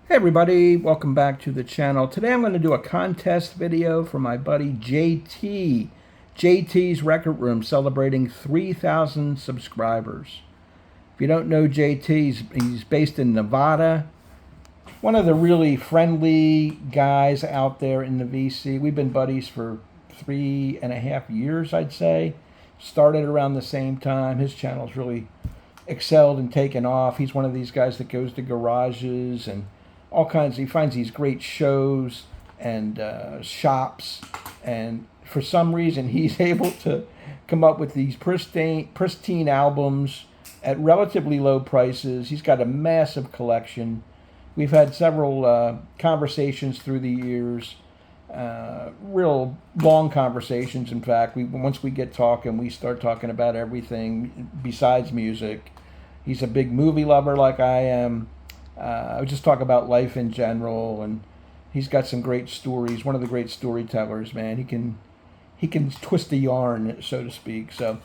Hey everybody, welcome back to the channel. Today I'm going to do a contest video for my buddy JT. JT's Record Room celebrating 3,000 subscribers. If you don't know JT, he's based in Nevada. One of the really friendly guys out there in the VC. We've been buddies for 3.5 years, I'd say. Started around the same time. His channel's really excelled and taken off. He's one of these guys that goes to garages and all kinds. He finds these great shows and shops, and for some reason he's able to come up with these pristine albums at relatively low prices. He's got a massive collection. We've had several conversations through the years, real long conversations. In fact, once we get talking, we start talking about everything besides music. He's a big movie lover like I am. I would just talk about life in general, and he's got some great stories. One of the great storytellers, man. He can twist a yarn, so to speak. So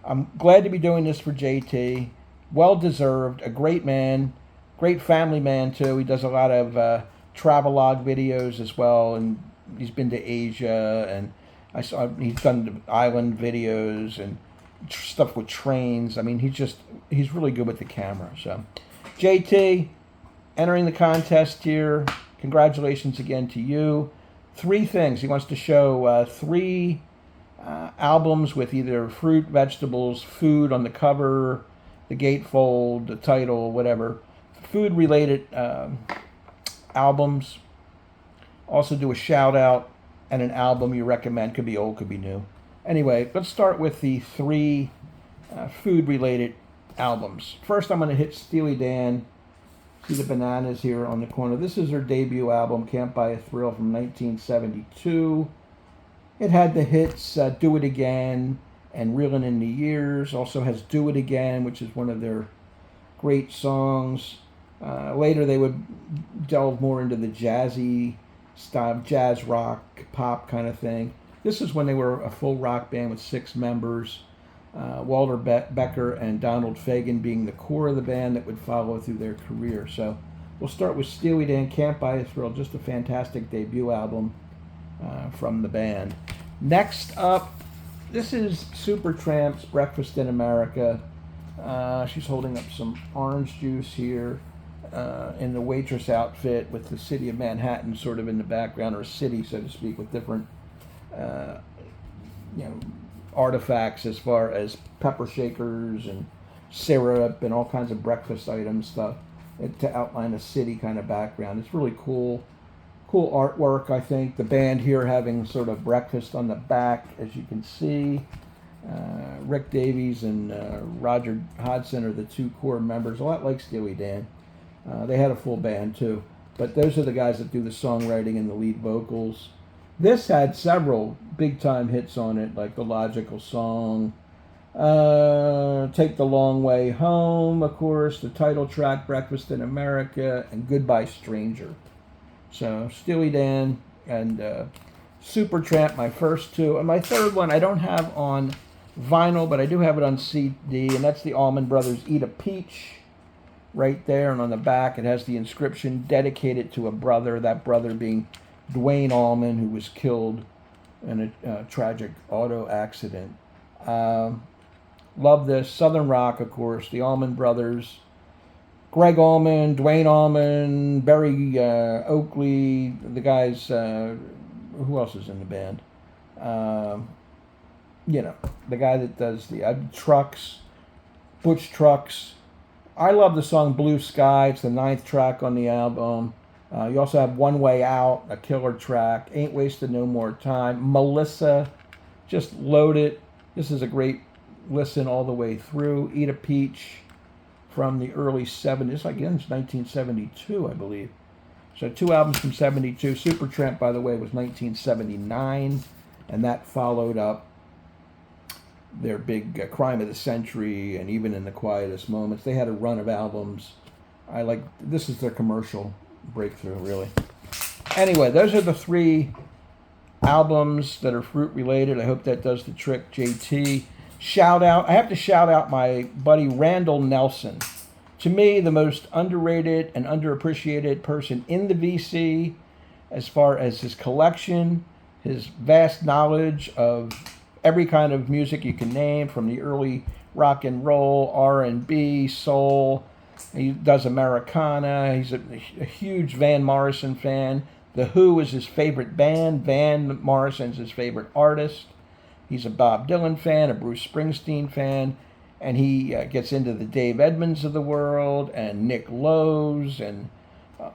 I'm glad to be doing this for JT. Well deserved. A great man, great family man too. He does a lot of travelogue videos as well, and he's been to Asia, and I saw he's done island videos and stuff with trains. I mean, he's really good with the camera. So JT, entering the contest here. Congratulations again to you. 3 things. He wants to show 3 albums with either fruit, vegetables, food on the cover, the gatefold, the title, whatever. Food-related albums. Also do a shout-out and an album you recommend. Could be old, could be new. Anyway, let's start with the 3 food-related albums. First, I'm going to hit Steely Dan. See the bananas here on the corner. This is their debut album, Can't Buy a Thrill, from 1972. It had the hits Do It Again and Reelin' in the Years. Also has Do It Again, which is one of their great songs. Later they would delve more into the jazzy style, jazz rock, pop kind of thing. This is when they were a full rock band with 6 members. Walter Becker and Donald Fagen being the core of the band that would follow through their career. So we'll start with Steely Dan, Can't Buy a Thrill, just a fantastic debut album from the band. Next up, this is Supertramp's Breakfast in America. She's holding up some orange juice here in the waitress outfit with the city of Manhattan sort of in the background, or a city, so to speak, with different artifacts as far as pepper shakers and syrup and all kinds of breakfast items stuff to outline a city kind of background. It's really cool artwork. I think the band here having sort of breakfast on the back, as you can see. Rick Davies and Roger Hodgson are the 2 core members, a lot like Steely Dan. They had a full band too, but those are the guys that do the songwriting and the lead vocals. This had several big-time hits on it, like The Logical Song, Take the Long Way Home, of course, the title track, Breakfast in America, and Goodbye Stranger. So, Steely Dan and Supertramp, my first 2. And my third one I don't have on vinyl, but I do have it on CD, and that's the Allman Brothers' Eat a Peach, right there. And on the back it has the inscription, dedicated to a brother, that brother being Duane Allman, who was killed in a tragic auto accident. Love this. Southern rock, of course. The Allman Brothers. Greg Allman, Duane Allman, Barry Oakley. The guys, who else is in the band? The guy that does the trucks, Butch Trucks. I love the song Blue Sky. It's the 9th track on the album. You also have One Way Out, a killer track. Ain't Wasted No More Time. Melissa, just load it. This is a great listen all the way through. Eat a Peach from the early 70s. Again, it's 1972, I believe. So 2 albums from 72. Supertramp, by the way, was 1979. And that followed up their big Crime of the Century and Even in the Quietest Moments. They had a run of albums. This is their commercial breakthrough, really. Anyway, those are the 3 albums that are fruit related. I hope that does the trick. JT, shout out. I have to shout out my buddy Randall Nelson to me, the most underrated and underappreciated person in the VC as far as his collection, his vast knowledge of every kind of music you can name, from the early rock and roll, R&B, soul. He does Americana. He's a huge Van Morrison fan. The Who is his favorite band. Van Morrison's his favorite artist. He's a Bob Dylan fan, a Bruce Springsteen fan, and he gets into the Dave Edmunds of the world and Nick Lowe's and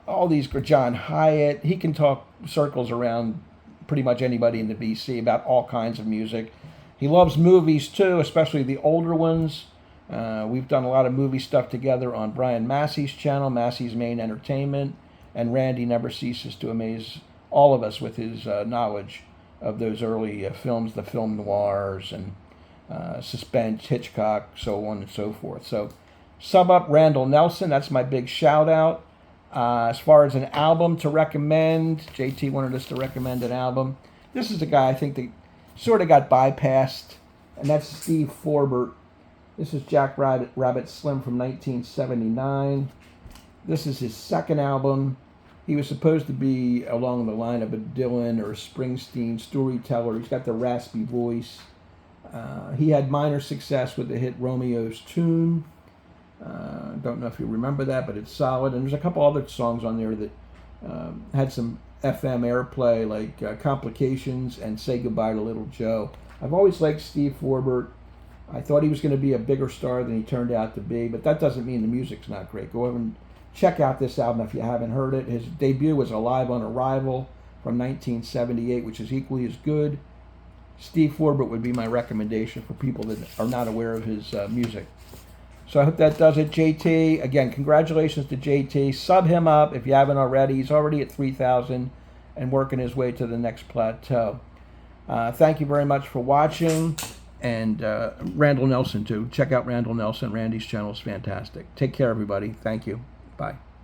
all these, John Hyatt. He can talk circles around pretty much anybody in the VC about all kinds of music. He loves movies too, especially the older ones. We've done a lot of movie stuff together on Brian Massey's channel, Massey's Main Entertainment, and Randy never ceases to amaze all of us with his knowledge of those early films, the film noirs and suspense, Hitchcock, so on and so forth. So sub up Randall Nelson, that's my big shout out. As far as an album to recommend, JT wanted us to recommend an album. This is a guy I think that sort of got bypassed, and that's Steve Forbert. This is Jack Rabbit Slim from 1979. This is his second album. He was supposed to be along the line of a Dylan or a Springsteen storyteller. He's got the raspy voice. He had minor success with the hit Romeo's Tune. Don't know if you remember that, but it's solid. And there's a couple other songs on there that had some FM airplay, like Complications and Say Goodbye to Little Joe. I've always liked Steve Forbert. I thought he was going to be a bigger star than he turned out to be, but that doesn't mean the music's not great. Go over and check out this album if you haven't heard it. His debut was Alive on Arrival from 1978, which is equally as good. Steve Forbert would be my recommendation for people that are not aware of his music. So I hope that does it, JT. Again, congratulations to JT. Sub him up if you haven't already. He's already at 3,000 and working his way to the next plateau. Thank you very much for watching. And Randall Nelson, too. Check out Randall Nelson. Randy's channel is fantastic. Take care, everybody. Thank you. Bye.